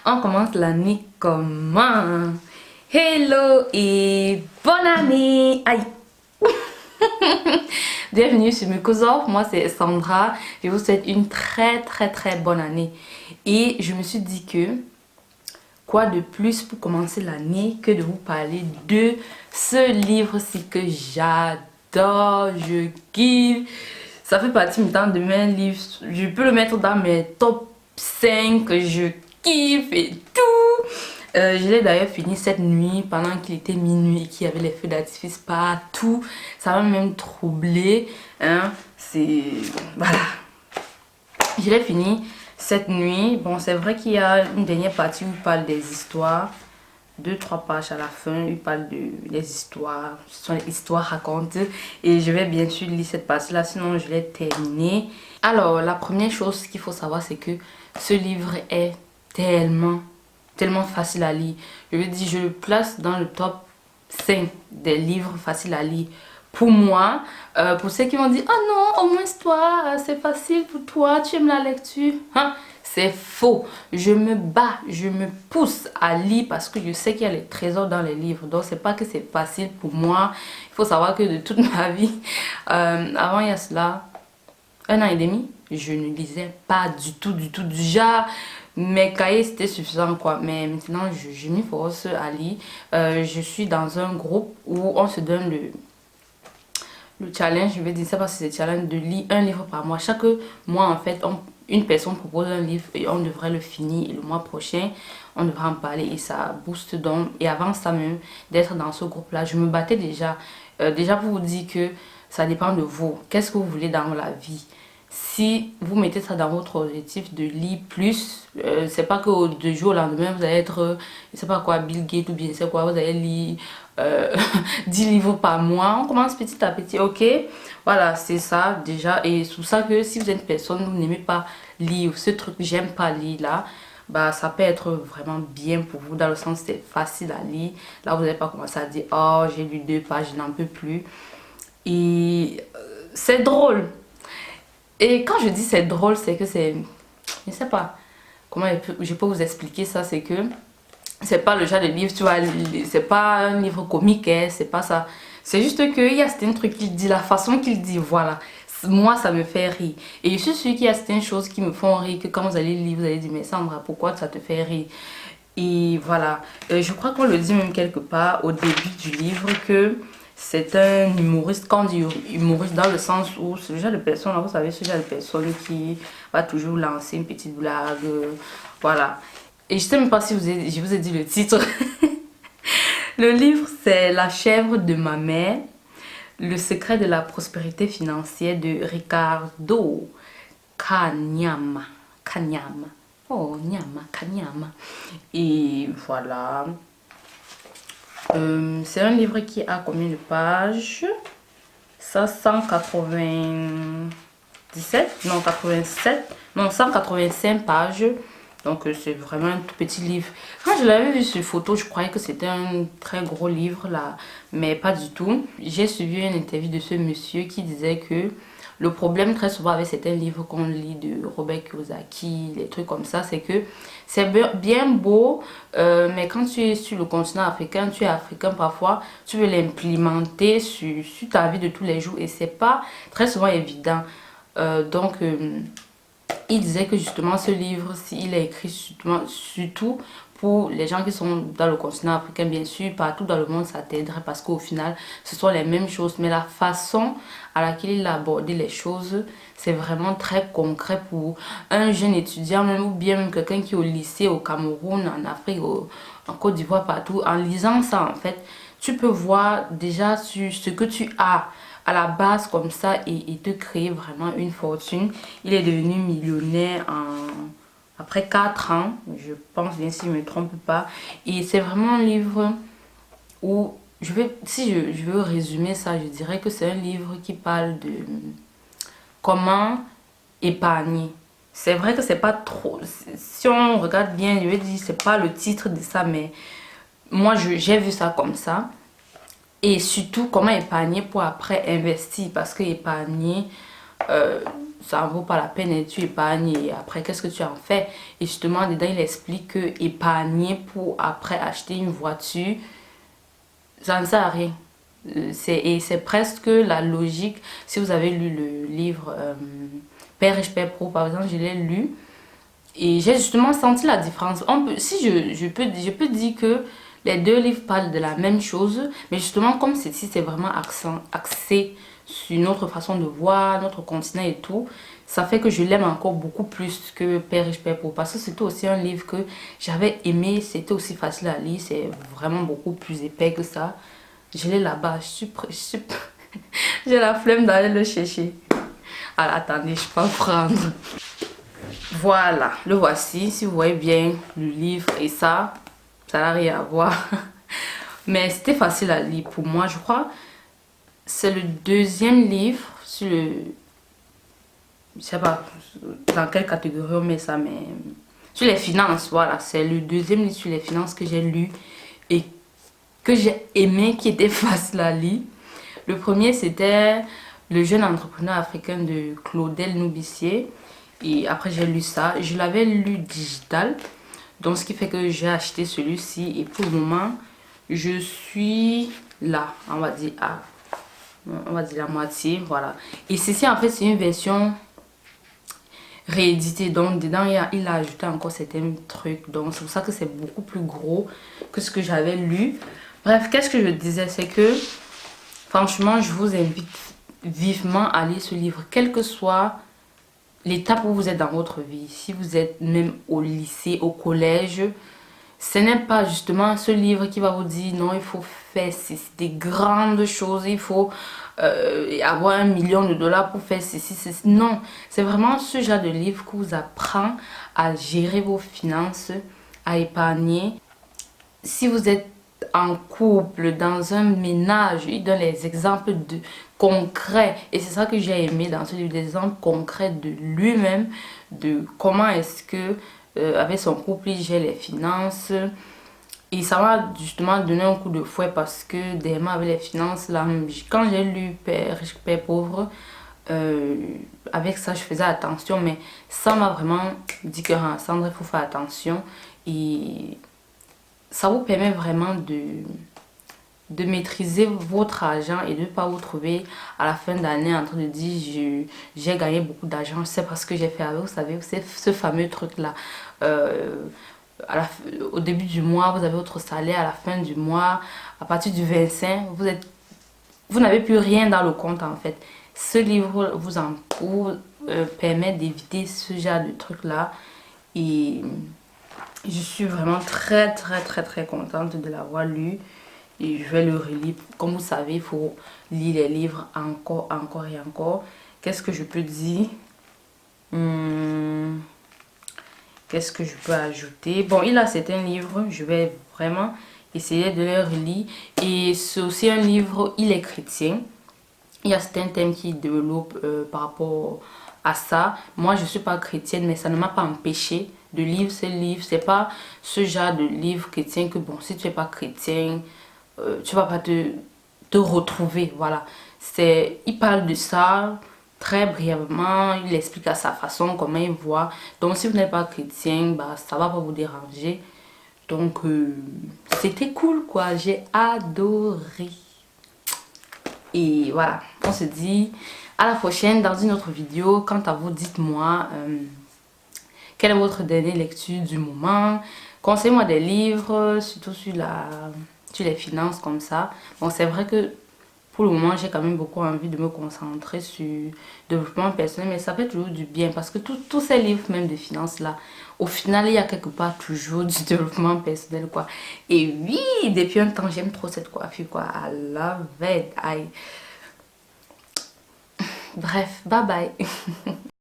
On commence l'année comment? Hello et bonne année! Aïe! Bienvenue sur Microsoft, moi c'est Sandra. Je vous souhaite une très bonne année. Et je me suis dit que quoi de plus pour commencer l'année que de vous parler de ce livre-ci que j'adore, je kiffe. Ça fait partie maintenant de mes livres, je peux le mettre dans mes top 5 que je kiffe et tout. Je l'ai d'ailleurs fini cette nuit pendant qu'il était minuit et qu'il y avait les feux d'artifice partout. Ça m'a même troublé. Hein? C'est... Voilà. Je l'ai fini cette nuit. Bon, c'est vrai qu'il y a une dernière partie où il parle des histoires. 2-3 pages à la fin, il parle des histoires. Ce sont les histoires racontées. Et je vais bien sûr lire cette partie-là, sinon je l'ai terminé. Alors, la première chose qu'il faut savoir, c'est que ce livre est tellement facile à lire. Je veux dire, je le place dans le top 5 des livres faciles à lire. Pour moi, pour ceux qui m'ont dit, oh non, au moins toi, c'est facile pour toi, tu aimes la lecture. Hein? C'est faux. Je me bats, je me pousse à lire parce que je sais qu'il y a les trésors dans les livres. Donc, c'est pas que c'est facile pour moi. Il faut savoir que de toute ma vie, avant il y a cela, 1 an et demi, je ne lisais pas du tout. Du genre, mes cahiers c'était suffisant quoi. Mais maintenant, je m'y force à lire. Je suis dans un groupe où on se donne le challenge, je vais dire ça parce que c'est le challenge de lire un livre par mois. Chaque mois, en fait, une personne propose un livre et on devrait le finir. Et le mois prochain, on devrait en parler et ça booste donc. Et avant ça même, d'être dans ce groupe-là, je me battais déjà. Déjà pour vous dire que ça dépend de vous. Qu'est-ce que vous voulez dans la vie? Si vous mettez ça dans votre objectif de lire plus, c'est pas que du jour au lendemain vous allez être, je sais pas quoi, Bill Gates ou bien c'est quoi, vous allez lire 10 livres par mois. On commence petit à petit, ok? Voilà, c'est ça déjà. Et c'est pour ça que si vous êtes une personne, vous n'aimez pas lire ce truc, j'aime pas lire là, bah ça peut être vraiment bien pour vous dans le sens c'est facile à lire. Là vous n'allez pas commencer à dire, oh j'ai lu 2 pages, je n'en peux plus. Et c'est drôle. Et quand je dis c'est drôle, c'est que c'est... Je sais pas comment je peux vous expliquer ça. C'est que c'est pas le genre de livre, tu vois, c'est pas un livre comique, hein, c'est pas ça. C'est juste qu'il y a certains trucs qu'il dit, la façon qu'il dit, voilà. Moi, ça me fait rire. Et je suis sûre qu'il y a certaines choses qui me font rire, que quand vous allez lire, vous allez dire, mais Sandra, pourquoi ça te fait rire? Et voilà. Je crois qu'on le dit même quelque part au début du livre que... C'est un humoriste, quand on dit humoriste dans le sens où ce genre de personne, vous savez, ce genre de personne qui va toujours lancer une petite blague, voilà. Et je sais même pas si je vous ai dit le titre. Le livre, c'est La chèvre de ma mère, le secret de la prospérité financière de Ricardo Kanyama. Kanyama. Oh, Nyama, Kanyama. Et voilà. C'est un livre qui a combien de pages? Ça, 197, non 87, non 185 pages. Donc c'est vraiment un tout petit livre. Quand je l'avais vu sur photo, je croyais que c'était un très gros livre là, mais pas du tout. J'ai suivi une interview de ce monsieur qui disait que le problème très souvent avec certains livres qu'on lit de Robert Kiyosaki, les trucs comme ça, c'est que c'est bien beau, mais quand tu es sur le continent africain, tu es africain parfois, tu veux l'implémenter sur ta vie de tous les jours et c'est pas très souvent évident. Donc, il disait que justement ce livre, il est écrit surtout pour les gens qui sont dans le continent africain, bien sûr, partout dans le monde, ça t'aiderait parce qu'au final, ce sont les mêmes choses. Mais la façon à laquelle il a abordé les choses, c'est vraiment très concret pour un jeune étudiant, même ou bien même quelqu'un qui est au lycée, au Cameroun, en Afrique, en Côte d'Ivoire, partout. En lisant ça, en fait, tu peux voir déjà sur ce que tu as à la base comme ça et te créer vraiment une fortune. Il est devenu millionnaire après 4 ans, je pense bien si je ne me trompe pas. Et c'est vraiment un livre où, si je veux résumer ça, je dirais que c'est un livre qui parle de comment épargner. C'est vrai que c'est pas trop, si on regarde bien, je vais dire, c'est pas le titre de ça, mais moi j'ai vu ça comme ça. Et surtout comment épargner pour après investir, parce que épargner ça en vaut pas la peine et tu épargnes et après qu'est-ce que tu en fais? Et justement dedans il explique que épargner pour après acheter une voiture, ça ne sert à rien. Et c'est presque la logique. Si vous avez lu le livre Père riche, Père pauvre par exemple, je l'ai lu et j'ai justement senti la différence. Si je peux dire que les deux livres parlent de la même chose, mais justement comme ceci c'est vraiment axé sur notre façon de voir, notre continent et tout, ça fait que je l'aime encore beaucoup plus que Père riche, Père pauvre. Parce que c'était aussi un livre que j'avais aimé, c'était aussi facile à lire, c'est vraiment beaucoup plus épais que ça. Je l'ai là-bas, j'ai la flemme d'aller le chercher. Alors, attendez, je peux prendre. Voilà, le voici. Si vous voyez bien le livre et ça n'a rien à voir. Mais c'était facile à lire pour moi, je crois. C'est le deuxième livre sur le... Je sais pas dans quelle catégorie on met ça, mais... Sur les finances, voilà. C'est le deuxième livre sur les finances que j'ai lu et que j'ai aimé, qui était facile à lire. Le premier, c'était Le jeune entrepreneur africain de Claudel Noubissier. Et après, j'ai lu ça. Je l'avais lu digital. Donc, ce qui fait que j'ai acheté celui-ci. Et pour le moment, je suis là. On va dire la moitié. Voilà. Et ceci, en fait, c'est une version rééditée. Donc, dedans, il a ajouté encore certains trucs. Donc, c'est pour ça que c'est beaucoup plus gros que ce que j'avais lu. Bref, qu'est-ce que je disais? C'est que, franchement, je vous invite vivement à lire ce livre. Quel que soit l'étape où vous êtes dans votre vie, si vous êtes même au lycée, au collège, ce n'est pas justement ce livre qui va vous dire non, il faut faire des grandes choses, il faut avoir 1 million de dollars pour faire ceci. Non, c'est vraiment ce genre de livre qui vous apprend à gérer vos finances, à épargner. Si vous êtes en couple, dans un ménage, il donne les exemples concrets. Et c'est ça que j'ai aimé dans ce livre, des exemples concrets de lui-même, de comment est-ce que, avec son couple, il gère les finances. Et ça m'a justement donné un coup de fouet parce que dernièrement, avec les finances, là, quand j'ai lu Père riche, Père pauvre, avec ça, je faisais attention. Mais ça m'a vraiment dit que Sandra, il faut faire attention. Et ça vous permet vraiment de maîtriser votre argent et de ne pas vous trouver à la fin d'année en train de dire j'ai gagné beaucoup d'argent, c'est parce que j'ai fait avec, vous savez, c'est ce fameux truc là. Au début du mois, vous avez votre salaire, à la fin du mois, à partir du 25, vous n'avez plus rien dans le compte en fait. Ce livre vous permet d'éviter ce genre de truc là et je suis vraiment très contente de l'avoir lu et je vais le relire. Comme vous savez, il faut lire les livres encore et encore. Qu'est-ce que je peux dire? Qu'est-ce que je peux ajouter? Bon, il a certains livres, je vais vraiment essayer de les relire. Et c'est aussi un livre, il est chrétien. Il y a certains thèmes qui développent par rapport à ça. Moi, je ne suis pas chrétienne, mais ça ne m'a pas empêché de lire ce livre. C'est pas ce genre de livre chrétien que, bon, si tu n'es pas chrétien, tu vas pas te retrouver. Voilà. Il parle de ça très brièvement. Il explique à sa façon comment il voit. Donc, si vous n'êtes pas chrétien, bah, ça va pas vous déranger. Donc, c'était cool, quoi. J'ai adoré. Et voilà, on se dit à la prochaine dans une autre vidéo. Quant à vous, dites-moi quelle est votre dernière lecture du moment. Conseillez-moi des livres, surtout sur les finances comme ça. Bon, c'est vrai que pour le moment, j'ai quand même beaucoup envie de me concentrer sur le développement personnel. Mais ça fait toujours du bien parce que tous ces livres, même de finances là, au final, il y a quelque part toujours du développement personnel, quoi. Et oui, depuis un temps, j'aime trop cette coiffure, quoi. I love it. Bref, bye bye.